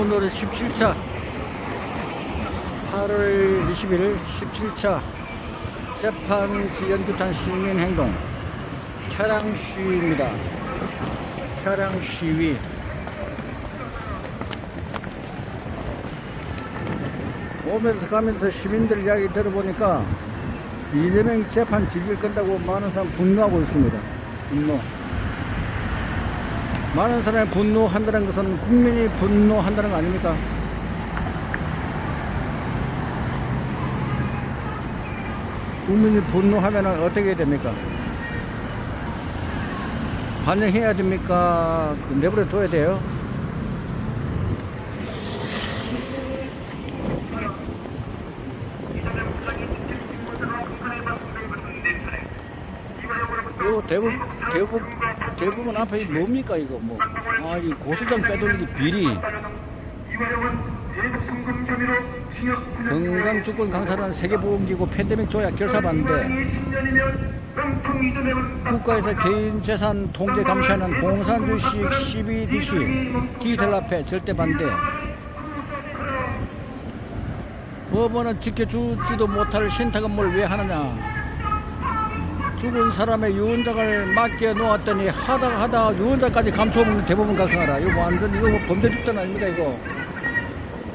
오늘은 17차 8월 20일 17차 재판지 연규탄 시민행동 차량 시위입니다. 차량 시위. 오면서 가면서 시민들 이야기 들어보니까 이재명 재판 지지를 끈다고 많은 사람 분노하고 있습니다. 분노. 많은 사람이 분노한다는 것은 국민이 분노한다는 거 아닙니까? 국민이 분노하면 어떻게 해야 됩니까? 반영해야 됩니까? 내버려 둬야 돼요? 이거 대부분 앞에 뭡니까 이거 뭐? 아, 이 고소장 빼돌리기 비리, 건강주권 강탈한 세계보건기구 팬데믹 조약 결사 반대, 국가에서 개인 재산 통제 감시하는 공산주의식 CBDC 디지털 화폐 절대 반대, 법원은 지켜주지도 못할 신탁업무를 왜 하느냐, 죽은 사람의 유언장을 맡겨 놓았더니 하다가 유언장까지 감춰먹는 대법원 각성하라. 이거 완전 이거 뭐 범죄 집단 아닙니까 이거?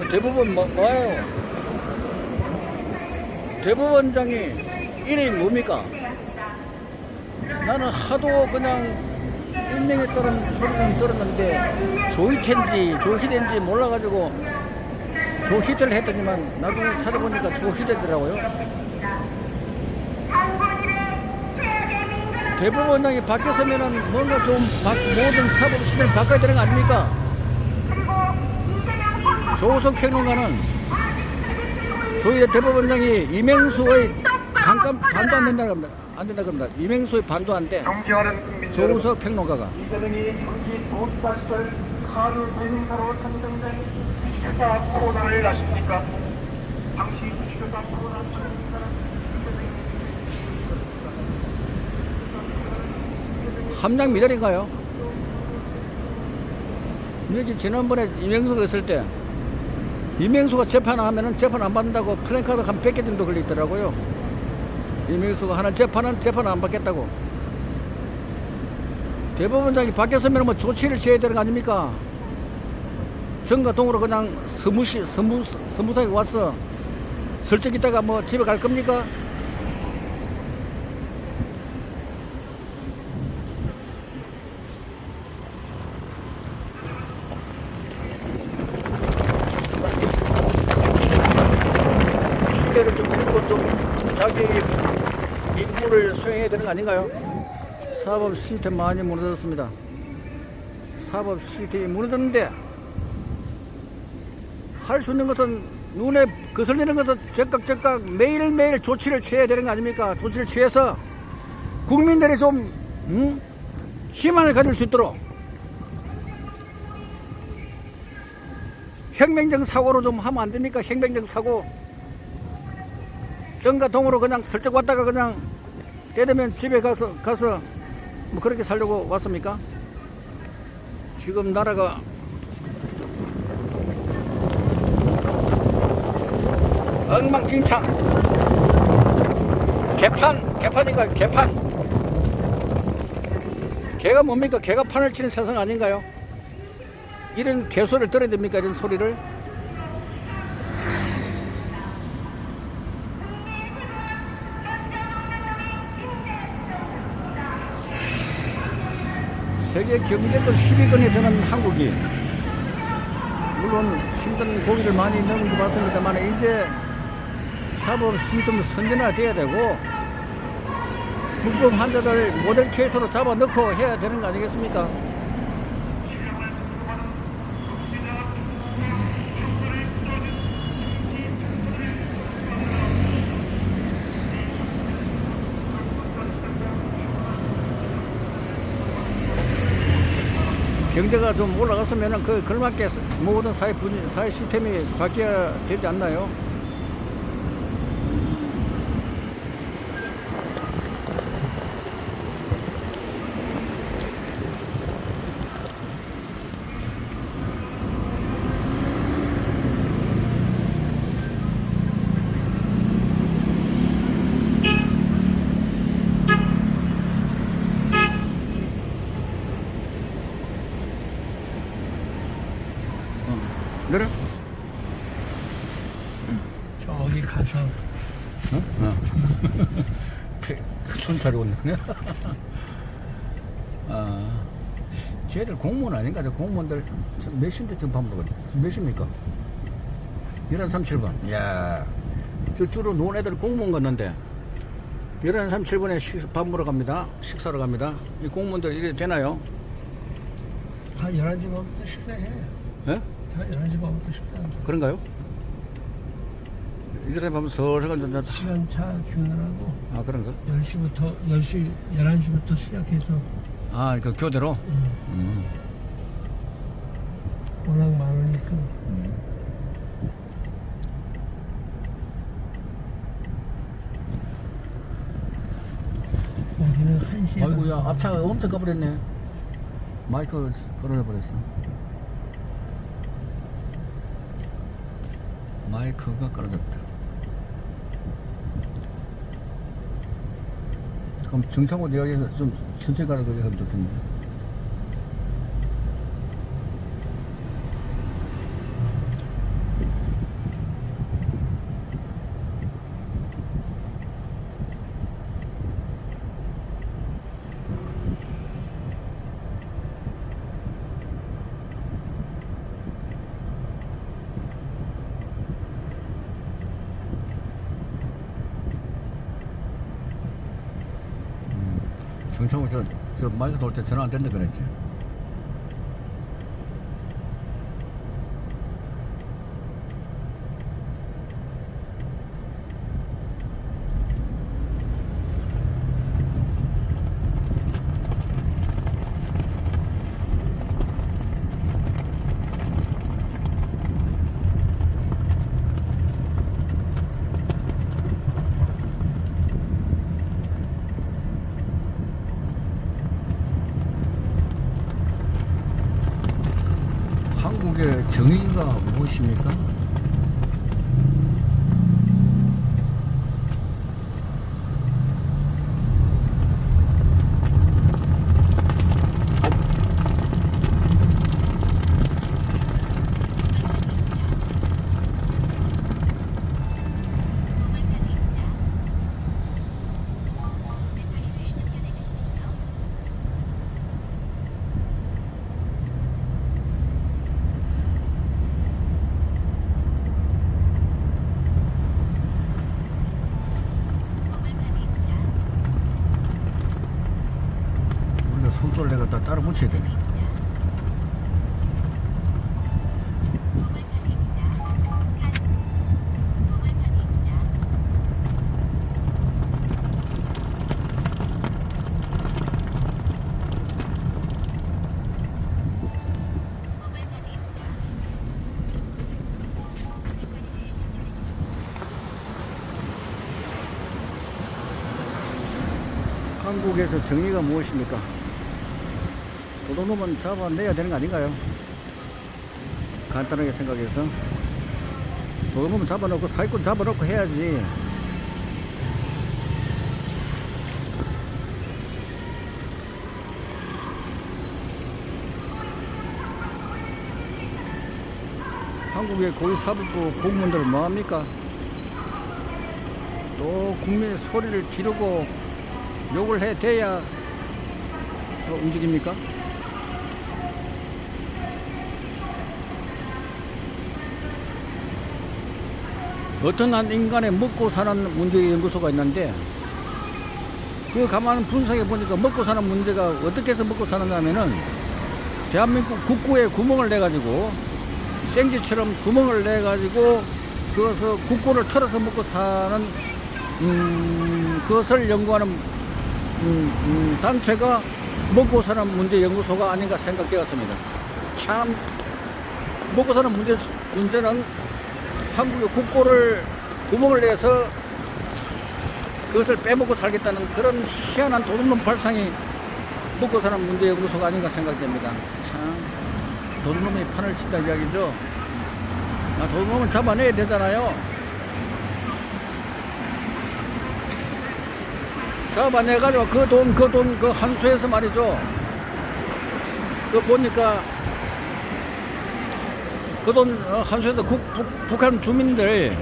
대법원 뭐예요? 대법원장이 이름이 뭡니까? 나는 하도 그냥 임명했다는 소리는 들었는데 조희태인지 조희대인지 몰라가지고 조희대를 했더니만 나중에 찾아보니까 조희대더라고요. 대법원장이 바뀌었으면은 뭔가 좀 모든 사법 시대를 바꿔야 되는 거 아닙니까? 조우석 평론가는 조희대 대법원장이 이명수의 반도 안 된다 그럽니다. 이명수의 반도 안 돼. 조우석 평론가가. 이재명이 한기 도지사 시절 카드 대행사로 선정된 주식회사 코로나를 아십니까? 당시 주식회사 코로나 선정사는 함량 미달인가요? 여기 지난번에 이명수가 있을 때 이명수가 재판하면은 재판 안 받는다고 플랜카드 한 100개 정도 걸리더라고요. 이명수가 하는 재판 안 받겠다고. 대법원장이 바뀌었으면 뭐 조치를 취해야 되는 거 아닙니까? 정과 동으로 그냥 스무스하게 와서 슬쩍 있다가 뭐 집에 갈 겁니까? 시대를 좀 읽고 좀 자기 임무를 수행해야 되는 거 아닌가요? 사법 시스템 많이 무너졌습니다. 사법 시스템이 무너졌는데 할 수 있는 것은 눈에 거슬리는 것은 즉각 매일매일 조치를 취해야 되는 거 아닙니까? 조치를 취해서 국민들이 좀 희망을 가질 수 있도록 혁명적 사고로 좀 하면 안 됩니까? 혁명적 사고. 정과 동으로 그냥 슬쩍 왔다가 그냥 때되면 집에 가서 뭐 그렇게 살려고 왔습니까? 지금 나라가 엉망진창. 개판인가요? 개판. 개가 뭡니까? 개가 판을 치는 세상 아닌가요? 이런 개소리를 들어야 됩니까? 이런 소리를. 세계 경제도 10위권에 드는 한국이 물론 힘든 고기를 많이 넣은 것 같습니다만 이제 사법 시스템 선진화돼야 되고 불법 환자들 모델 케이스로 잡아넣고 해야 되는 거 아니겠습니까? 경제가 좀 올라갔으면 그 걸맞게 모든 사회 시스템이 바뀌어야 되지 않나요? 내려? 저기 가서 손 차리고 있네. 아, 쟤들 공무원 아닌가? 저 공무원들 몇 시인데 지금 밥 먹었지? 지금 몇 시입니까? 11:37분. 이야, 저 주로 노는 애들 공무원 갔는데 11:37분에 밥 먹으러 갑니다. 식사로 갑니다. 이 공무원들 이래 되나요? 다 11시 반부터 식사해. 예? 다 11시 반부터 식사한다. 그런가요? 이래 보면 서서가 좀 시간차 규느라고 아, 그런가? 11시부터 시작해서 아, 그 교대로? 워낙 많으니까. 우리는 1시에 아이고야, 앞차가 엄청 가버렸네. 마이크 걸어버렸어. 마이크가 끊어졌다. 그럼 정창호 대학에서 좀 천천히 가라고 하면 좋겠는데. 정창호 저 마이크 돌 때 전화 안 된다 그랬지. 한국의 정의가 무엇입니까? 우리가 손돌 내가 다 따로 묻혀야 되네. 한국에서 정의가 무엇입니까? 도둑놈은 잡아내야 되는 거 아닌가요? 간단하게 생각해서 도둑놈은 잡아놓고 사기꾼 잡아놓고 해야지. 한국의 고위사법부 공무원들 뭐합니까? 또 국민의 소리를 지르고 욕을 해대야 움직입니까? 어떤 한 인간의 먹고 사는 문제 연구소가 있는데 그 가만 분석해 보니까 먹고 사는 문제가 어떻게 해서 먹고 사느냐면은 대한민국 국구에 구멍을 내 가지고 생쥐처럼 구멍을 내 가지고 그것을 국구를 털어서 먹고 사는 그것을 연구하는 단체가 먹고 사는 문제 연구소가 아닌가 생각되었습니다. 참 먹고 사는 문제는 한국의 국고를 구멍을 내서 그것을 빼먹고 살겠다는 그런 희한한 도둑놈 발상이 먹고 사는 문제 연구소가 아닌가 생각됩니다. 참 도둑놈이 판을 친다 이야기죠. 도둑놈은 잡아내야 되잖아요. 잡아내가지고 그 한수에서 말이죠. 그 보니까 그 돈 한수에서 북한 주민들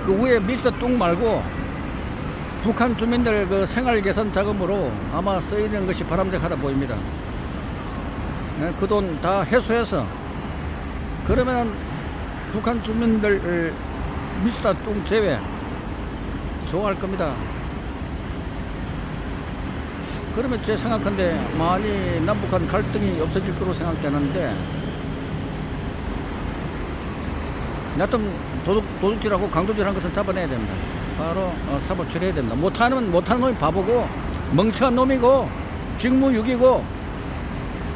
그 위에 미스터 뚱 말고 북한 주민들 그 생활 개선 자금으로 아마 쓰이는 것이 바람직하다 보입니다. 그 돈 다 회수해서 그러면은 북한 주민들 미스터 뚱 제외 좋아할 겁니다. 그러면 제 생각한데 많이 남북한 갈등이 없어질 거로 생각되는데 여하튼 도둑질하고 강도질한 것은 잡아내야 됩니다. 바로 사법 처리해야 됩니다. 못하는 놈이 바보고 멍청한 놈이고 직무유기고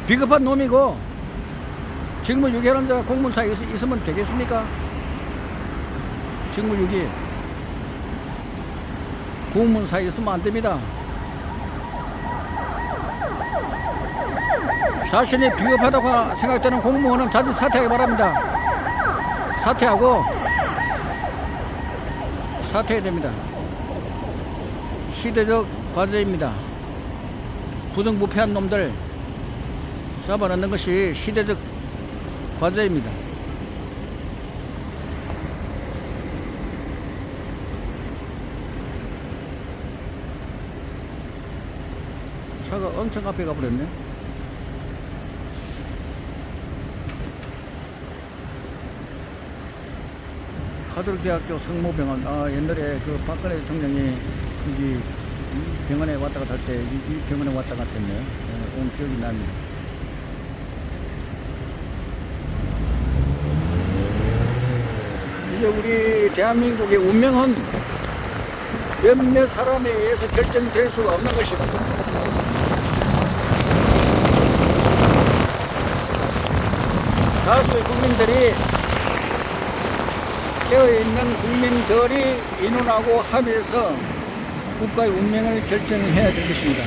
비겁한 놈이고 직무유기하는 자가 공무사에 있으면 되겠습니까? 직무유기 공무사에 있으면 안 됩니다. 자신이 비겁하다고 생각되는 공무원은 자주 사퇴하기 바랍니다. 사퇴해야 됩니다. 시대적 과제입니다. 부정부패한 놈들 잡아넣는 것이 시대적 과제입니다. 차가 엄청 앞에 가버렸네. 가톨대학교 성모병원. 옛날에 그 박근혜 대통령이 여기 병원에 왔다 갔다 할 때 이 병원에 왔다 갔다 했네요. 온 기억이 납니다. 이제 우리 대한민국의 운명은 몇몇 사람에 의해서 결정될 수가 없는 것입니다. 다수의 국민들이 깨어있는 국민들이 의논하고 합의해서 국가의 운명을 결정해야 될 것입니다.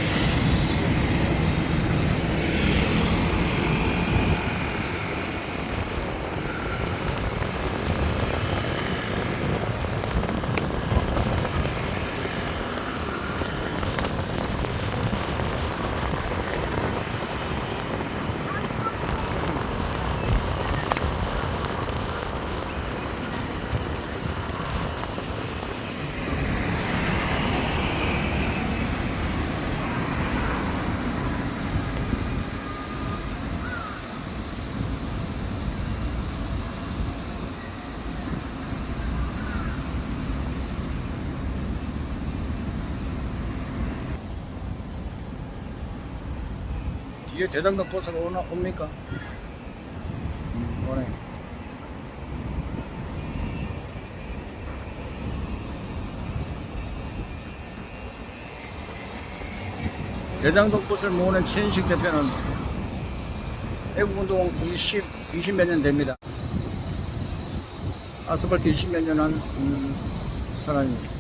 뒤에 대장동 버스가 옵니까? 오네. 대장동 버스를 모으는 최인식 대표는 애국운동 20몇 년 됩니다. 아스팔트 20몇 년 한 사람입니다.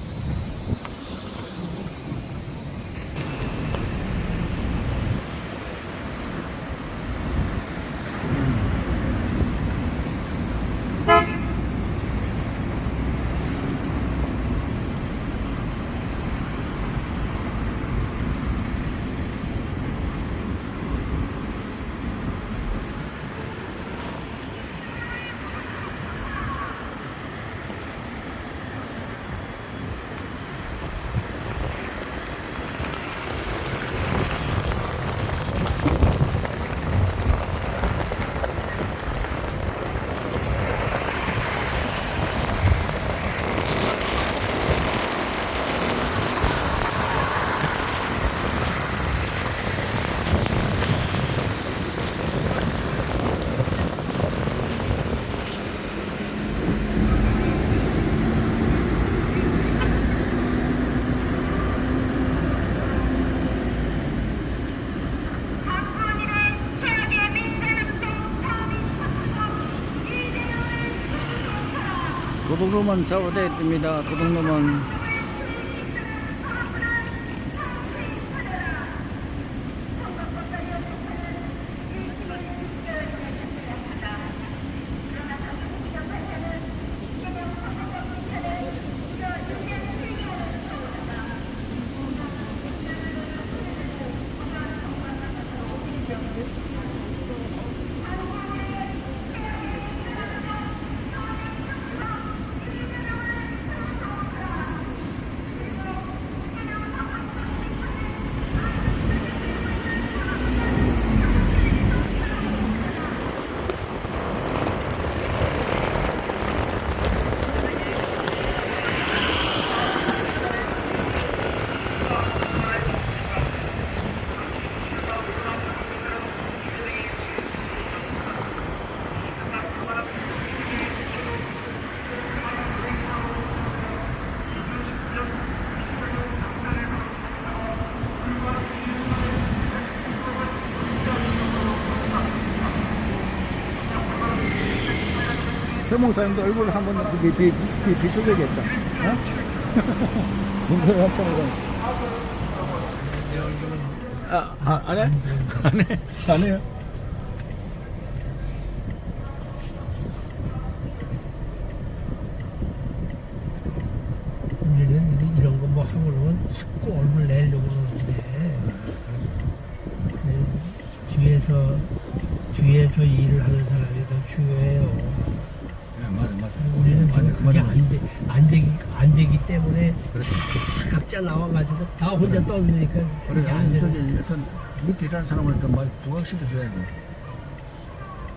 도둑놈은 잡아야 됩니다. 도둑놈은 최몽사님도 얼굴 한번 비춰줘야겠다. 어? 문서 한번 안 해? 안 해? 안 해요? 우리는 이런 거 뭐 하고 그러면 자꾸 얼굴 내려고 그러는데 뒤에서 일을 하는 사람이 더 중요해요. 네, 맞아. 우리는 지금 그게 맞아. 안 되기 때문에 그렇지. 다 각자 나와가지고 다 혼자 떠드니까 그래, 그게 안 저기 되는. 어떤 밑에 일하는 사람을 더 많이 부각시켜줘야지.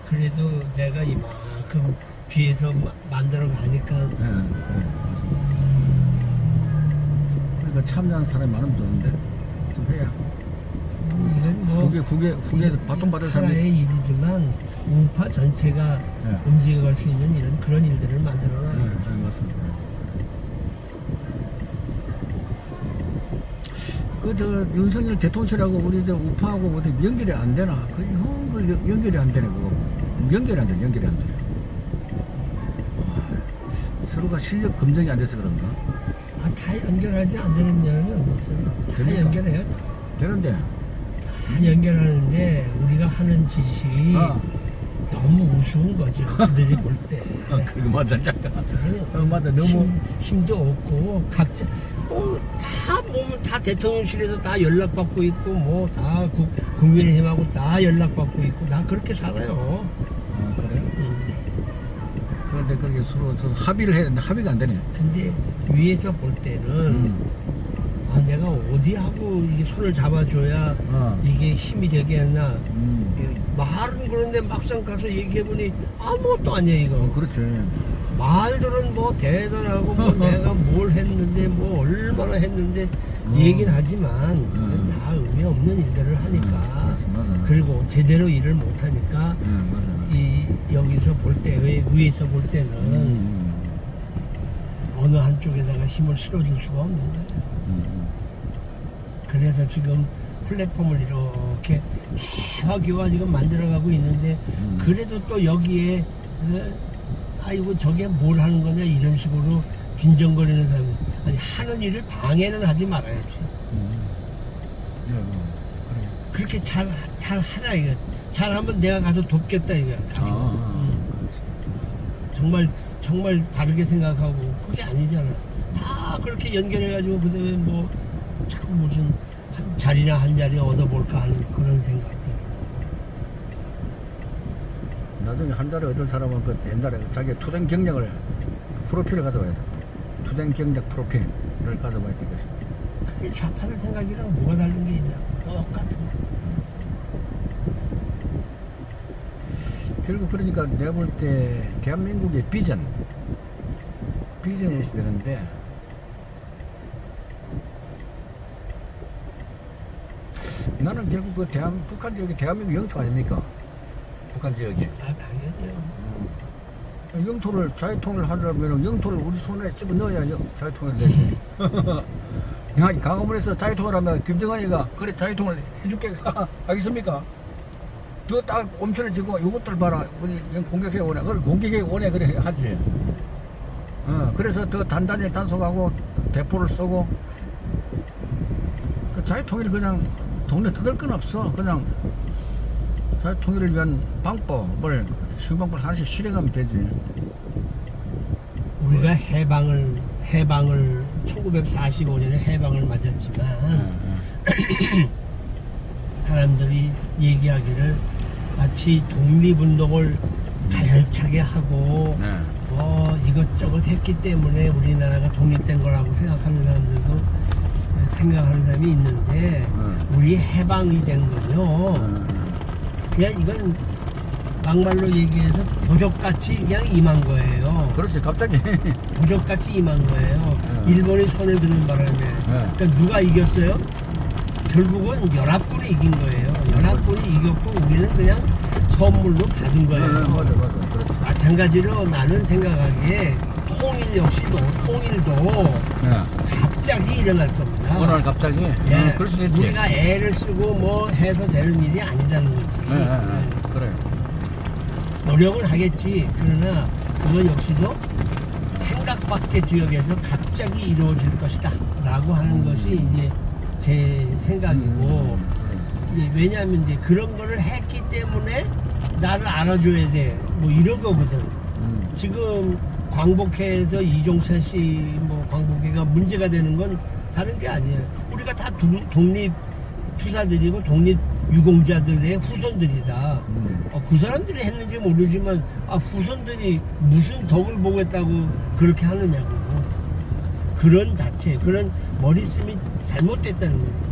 그래도 내가 이만큼 뒤에서 만들어 가니까 예, 그래. 그러니까 참여하는 사람이 많으면 좋은데 좀 해야. 이건 뭐 국에 바통 받을 사람이. 하나의 일이지만 우파 전체가 네. 움직여갈 수 있는 이런 그런 일들을 만들어놔. 네, 맞습니다. 저 윤석열 대통령하고 우리 저 우파하고 어디 연결이 안 되나? 연결이 안 되네 그거. 연결이 안 돼. 서로가 실력 검증이 안 돼서 그런가? 다 연결하지 안 되는 면이 어디 있어요? 다 됩니까? 연결해야 돼. 되는데. 다 연결하는데 우리가 하는 짓이 아. 너무 우스운 거죠. 그들이 볼 때. 그리고 맞아 잠깐. 그러면 맞아 너무. 힘도 없고 각자 다 보면 다 대통령실에서 다 연락받고 있고 뭐 다 국민의힘하고 다 연락받고 있고 다 그렇게 살아요. 그래요? 그런데 그렇게 서로 합의를 해야 되는데 합의가 안 되네. 근데 위에서 볼 때는 내가 어디 하고 이게 손을 잡아줘야 이게 힘이 되겠나. 말은 그런데 막상 가서 얘기해보니 아무것도 아니야 이거. 그렇지. 말들은 뭐 대단하고 뭐 내가 뭘 했는데 뭐 얼마나 했는데 얘기는 하지만 그건 다 의미 없는 일들을 하니까 맞아. 그리고 제대로 일을 못하니까 맞아. 이 여기서 볼 때 위에서 볼 때는 어느 한쪽에다가 힘을 실어줄 수가 없는 거예요. 그래서 지금 플랫폼을 이렇게 개화기화 지금 만들어가고 있는데 그래도 또 여기에 아이고 저게 뭘 하는 거냐 이런 식으로 빈정거리는 사람 아니 하는 일을 방해는 하지 말아야지. 그렇게 잘 하라 이거. 잘하면 내가 가서 돕겠다 이거야. 정말 바르게 생각하고 그게 아니잖아. 다 그렇게 연결해가지고 그다음에 뭐 자꾸 무슨 한 자리나 한 자리 얻어볼까 하는 그런 생각들. 나중에 한 자리 얻을 사람은 그 옛날에 자기 투쟁 경력을 프로필을 가져와야 돼. 투쟁 경력 프로필을 가져와야 될 것이. 그게 좌파는 생각이랑 뭐가 다른 게 있냐? 똑같은 거. 결국 그러니까 내가 볼 때 대한민국의 비전이 있어야 되는데 나는 결국 그 북한 지역이 대한민국 영토 아닙니까? 북한 지역이. 당연히요. 영토를 자유통일 하려면 영토를 우리 손에 집어 넣어야 자유통일 되지. 강화문에서 자유통일 하면 김정은이가 그래 자유통일 해줄게 하겠습니까? 그거 딱 엄청나지고 이것들 봐라 우리 공격해 오네 그걸 공격해 오네 그래 하지. 그래서 더 단단히 단속하고 대포를 쏘고 그 자유통일 그냥 동네 뜯을 건 없어. 그냥 자유통일을 위한 방법을 신방법을 하나씩 실행하면 되지. 우리가 해방을 1945년에 해방을 맞았지만 사람들이 얘기하기를 마치 독립운동을 가열차게 하고 뭐 이것저것 했기 때문에 우리나라가 독립된 거라고 생각하는 사람이 있는데 우리 해방이 된 건요 그냥 이건 막말로 얘기해서 도적같이 그냥 임한 거예요. 그렇지 갑자기 도적같이 임한 거예요. 일본이 손을 드는 바람에 그러니까 누가 이겼어요? 결국은 연합군이 이긴 거예요. 연합군이 이겼고 우리는 그냥 선물로 받은 거예요. 맞아 그렇지. 마찬가지로 나는 생각하기에 통일도 갑자기 일어날 겁니다. 오늘 갑자기? 예, 그럴 수도 있지. 우리가 애를 쓰고 뭐 해서 되는 일이 아니라는 거지. 그래. 노력은 하겠지. 그러나 그거 역시도 생각 밖의 지역에서 갑자기 이루어질 것이다 라고 하는 것이 이제 제 생각이고, 이제 왜냐하면 이제 그런 거를 했기 때문에 나를 알아줘야 돼 뭐 이런 거거든. 지금 광복회에서 이종찬 씨 뭐 광복회가 문제가 되는 건 다른 게 아니에요. 우리가 다 독립 투사들이고 독립 유공자들의 후손들이다. 그 사람들이 했는지 모르지만 후손들이 무슨 덕을 보겠다고 그렇게 하느냐고. 그런 자체, 그런 머리씀이 잘못됐다는 거예요.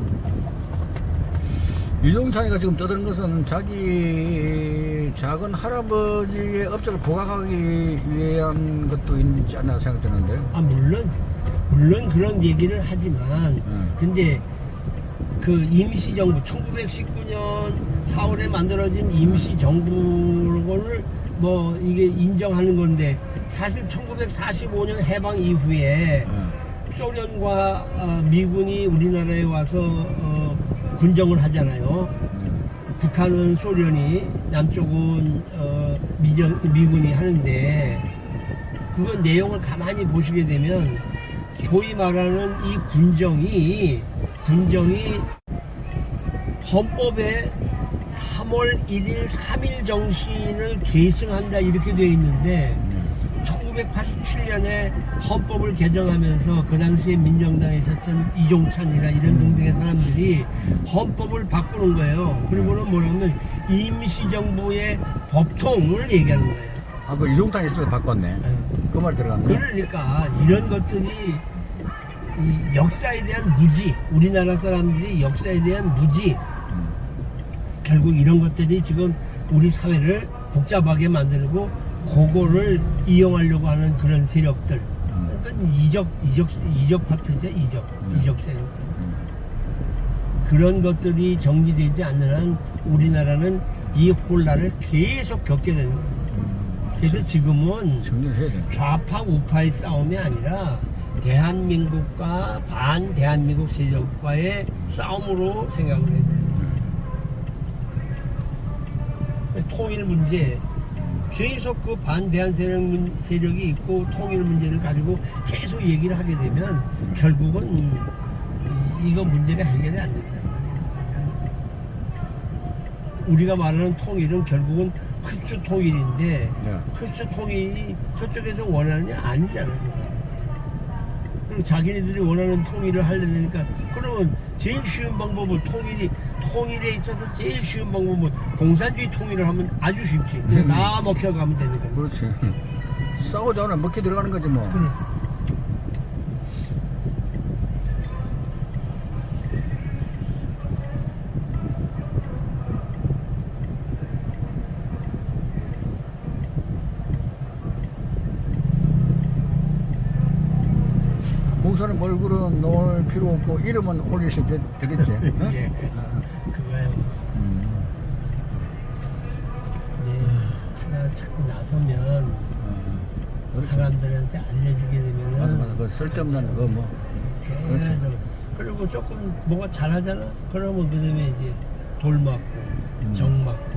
이종찬이가 지금 떠드는 것은 자기 작은 할아버지의 업적을 부각하기 위한 것도 있지 않나 생각되는데. 물론 그런 얘기를 하지만, 근데 그 임시정부, 1919년 4월에 만들어진 임시정부를 뭐 이게 인정하는 건데, 사실 1945년 해방 이후에 소련과 미군이 우리나라에 와서 군정을 하잖아요. 북한은 소련이, 남쪽은 미군이 하는데, 그건 내용을 가만히 보시게 되면 소위 말하는 이 군정이 헌법에 3월 1일 3일 정신을 계승한다 이렇게 되어 있는데, 1987년에 헌법을 개정하면서 그 당시에 민정당에 있었던 이종찬이나 이런 등등의 사람들이 헌법을 바꾸는 거예요. 그리고는 뭐냐면 임시정부의 법통을 얘기하는 거예요. 그 이종찬이 있을 때 바꿨네. 그 말 들어갔네. 그러니까 이런 것들이 이 역사에 대한 무지, 우리나라 사람들이 역사에 대한 무지, 결국 이런 것들이 지금 우리 사회를 복잡하게 만들고 그거를 이용하려고 하는 그런 세력들. 그러니까 이적 파트죠, 이적 세력들. 그런 것들이 정리되지 않는 한 우리나라는 이 혼란을 계속 겪게 되는 거예요. 그래서 지금은 정리를 해야 돼. 좌파 우파의 싸움이 아니라 대한민국과 반대한민국 세력과의 싸움으로 생각을 해야 돼요. 통일 문제, 계속 그 반대한 세력이 있고 통일 문제를 가지고 계속 얘기를 하게 되면 결국은 이거 문제가 해결이 안 된단 말이에요. 우리가 말하는 통일은 결국은 흡수 통일인데, 흡수 통일이 저쪽에서 원하느냐? 아니잖아요. 그리고 자기네들이 원하는 통일을 하려니까, 그러면 제일 쉬운 방법은 통일에 있어서 제일 쉬운 방법은 공산주의 통일을 하면 아주 쉽지. 그냥 나 먹혀가면 되는 거야. 그렇지. 싸우자면 먹혀 들어가는 거지 뭐. 그래. 목사님 얼굴은 놓을 필요 없고 이름은 올리시면 되겠지. 응? 예, 그거예요. 차가 자꾸 나서면 사람들한테 알려지게 되면은 맞아. 그 쓸데없는 거 뭐. 계속. 그리고 조금 뭐가 잘하잖아. 그러면 그다음에 이제 돌 맞고 정 맞고.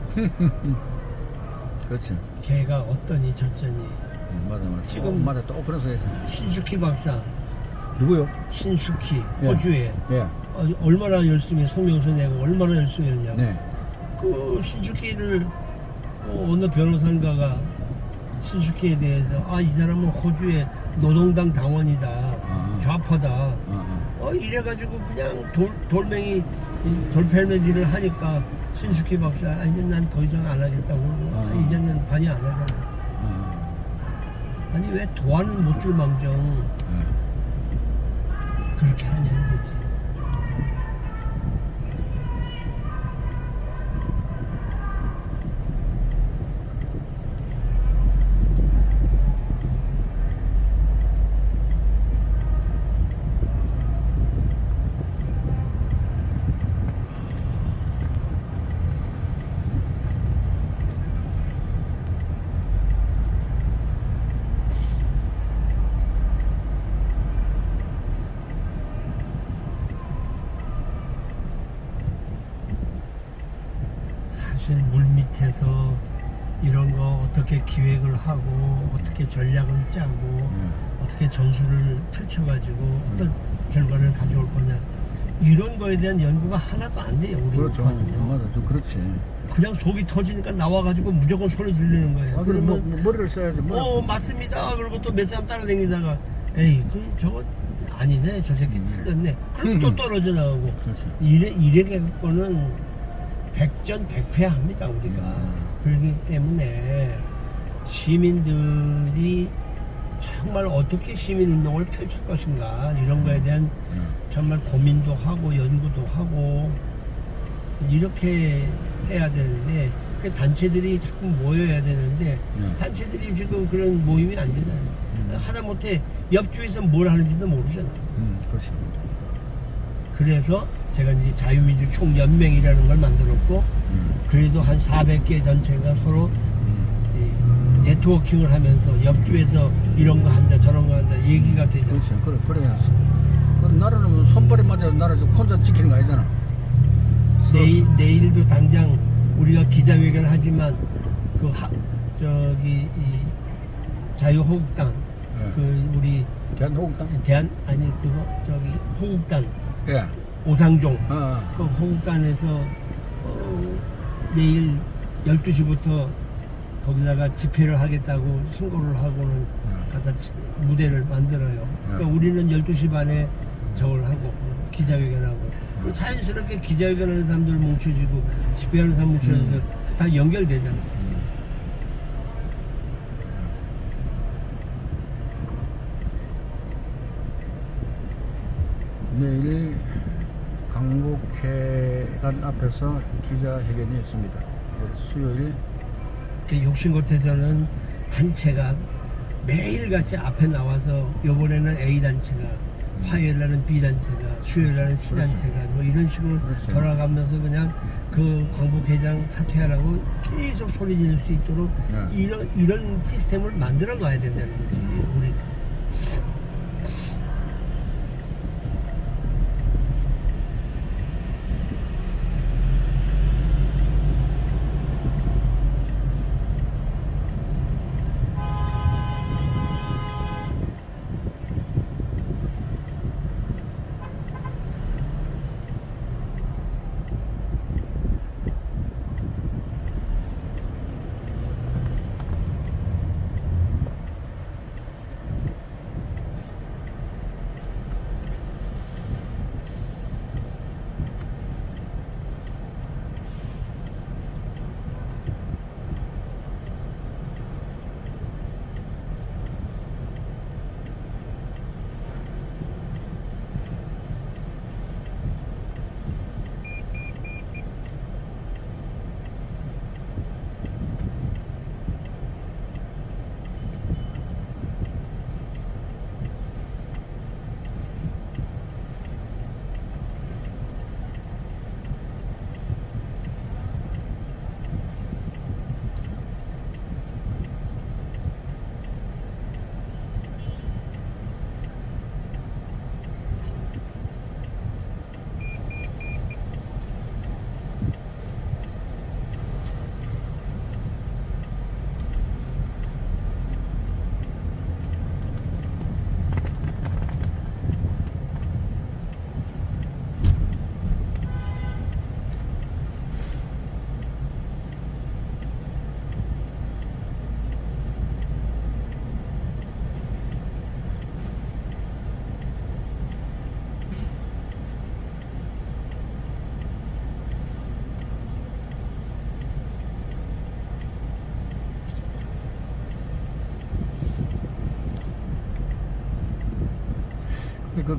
그렇지. 걔가 어떠니 저쩌니. 맞아. 지금 맞아. 또 그런 소리에서. 신숙희 박사. 누구요? 신숙희 예. 호주에 예. 얼마나 열심히 성명서 내고 얼마나 열심히 했냐고. 네. 그 신숙희를 어느 변호사인가가 신숙희에 대해서 이 사람은 호주의 노동당 당원이다, 좌파다, 이래가지고 그냥 돌멩이 돌팔매질을 하니까 신숙희 박사 이제 난 더 이상 안 하겠다고. 이제는 반이 안 하잖아. 아니 왜 도안은 못 줄 망정 그렇게 하냐 이거지. 사실 물 밑에서 이런 거 어떻게 기획을 하고 어떻게 전략을 짜고 어떻게 전술을 펼쳐가지고 어떤 결과를 가져올 거냐 이런 거에 대한 연구가 하나도 안 돼요. 우리 그렇죠. 거는요. 맞아, 좀 그렇지. 그냥 속이 터지니까 나와가지고 무조건 소리 지르는 거예요. 아, 그럼 그러면 머리를 써야지. 맞습니다. 그리고 또 몇 사람 따라다니다가 에이 저거 아니네 저 새끼 틀렸네. 그럼 또 떨어져 나가고 그렇지. 이래 갖고는 백전백패합니다 우리가. 그렇기 때문에 시민들이 정말 어떻게 시민운동을 펼칠 것인가 이런 거에 대한 정말 고민도 하고 연구도 하고 이렇게 해야 되는데 그 단체들이 자꾸 모여야 되는데 단체들이 지금 그런 모임이 안 되잖아요. 하다못해 옆주에서 뭘 하는지도 모르잖아요. 그렇죠. 그래서 제가 이제 자유민주 총연맹이라는 걸 만들었고 그래도 한 400개 단체가 서로 이 네트워킹을 하면서 옆주에서 이런 거 한다 저런 거 한다 얘기가 되잖아요. 그렇죠. 그래. 그럼 나라는 손발에 맞아 나라 좀 혼자 지키는 거 아니잖아. 내일도 당장 우리가 기자회견 하지만 이 자유호국당 우리 대한호국당. 호국당 예. 오상종 아. 그 호국단에서 내일 12시부터 거기다가 집회를 하겠다고 신고를 하고는 갖다 무대를 만들어요. 그러니까 우리는 12시 반에 저걸 하고 기자회견하고 자연스럽게 기자회견하는 사람들 뭉쳐지고 집회하는 사람 뭉쳐져서 다 연결되잖아요. 내일 강북회관 앞에서 기자회견이 있습니다. 수요일. 욕심껏해서는 단체가 매일같이 앞에 나와서 요번에는 A단체가 화요일날은 B단체가 수요일날은 C단체가 뭐 이런 식으로 그렇죠. 돌아가면서 그냥 그 광복회장 사퇴하라고 계속 소리 지를 수 있도록 이런 시스템을 만들어 놔야 된다는 거지 우리가.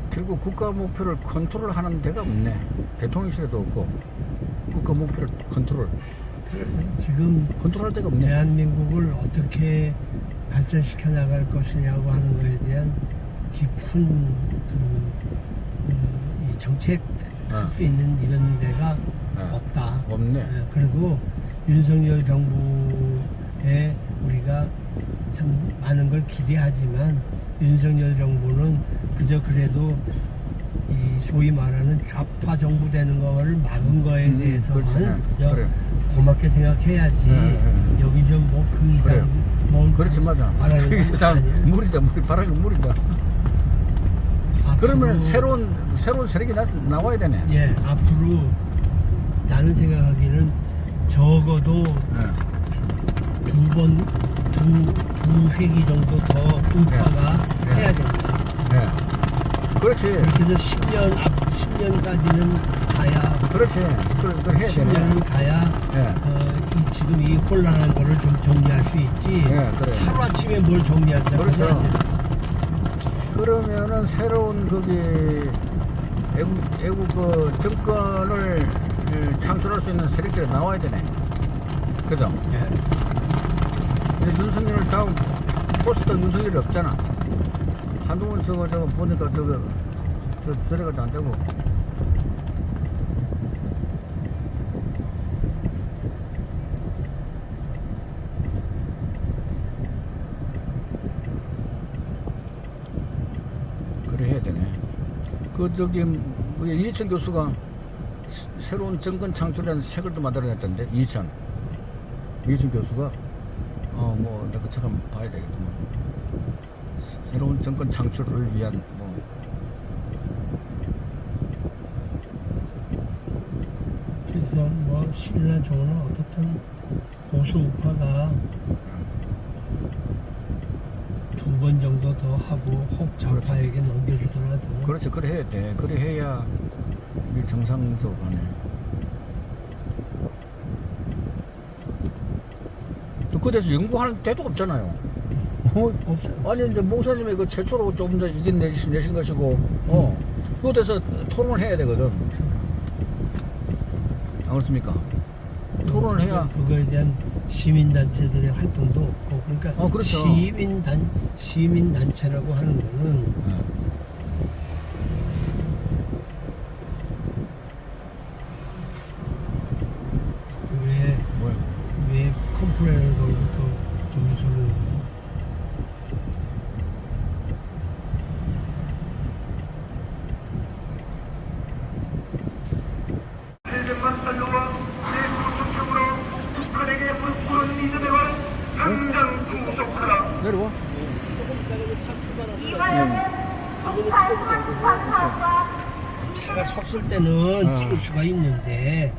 결국 국가 목표를 컨트롤하는 데가 없네. 대통령실에도 없고 국가 목표를 지금 컨트롤할 데가 없네. 대한민국을 어떻게 발전시켜 나갈 것이냐고 하는 것에 대한 깊은 이 정책할 수 있는 이런 데가 없다. 없네. 그리고 윤석열 정부에 우리가 참 많은 걸 기대하지만 윤석열 정부는 그저 그래도 이 소위 말하는 좌파 정부 되는 거를 막은 거에 대해서는 그렇지. 그저 그래. 고맙게 생각해야지. 네. 여기 좀 뭐 그 이상 그래요. 뭐 그렇지 맞아. 바라는 그 건 이상 아니에요. 물이다 물이 바람이 물이다. 그러면 앞으로, 새로운 세력이 나와야 되네. 예, 앞으로 나는 생각하기에는 적어도 예. 두 회기 정도 더 우파가 네. 해야 된다. 예. 그렇지. 그렇게 해서 10년까지는 가야, 그렇지. 그걸 해야 되네. 10년은 가야, 예. 지금 이 혼란한 거를 좀 정리할 수 있지. 예, 그래. 하루아침에 뭘 정리한다고 그렇죠. 하면 안 된다. 그러면은 새로운 애국 그 정권을 창출할 수 있는 세력들이 나와야 되네. 그죠? 예. 근데 윤석열 다음 포스터 윤석열이 없잖아. 한동훈 저거 보니까 저래가도 안 되고. 그래 해야 되네. 이희천 교수가 새로운 정권 창출이라는 책을 또 만들어냈던데. 이희천 교수가 내가 그 책 한번 봐야 되겠구만. 새로운 정권 창출을 위한 그래서 뭐 실이나 좋으나 어떻든 보수 우파가 2번 정도 더 하고 혹 좌파에게 넘겨주더라도 그렇지. 그래 해야 돼. 그래 해야 이게 정상적으로 가네. 그 대해서 연구하는 데도 없잖아요. 없어요. 아니 이제 목사님이 그 최초로 조금 더 이긴 내신 것이고, 그거 대해서 토론을 해야 되거든. 안 그렇습니까? 토론을 해야. 그거에 대한 시민단체들의 활동도 없고, 그러니까 그렇죠. 시민단체라고 하는 거는 왜 컴플레인을 걸고 또 저기 저러는 거야? 세력만 살려와 내 구속적으로 북한에게 불푸른 믿음에와 당장 구속하라. 내려와. 차가 섰을 때는 찍을 수가 있는데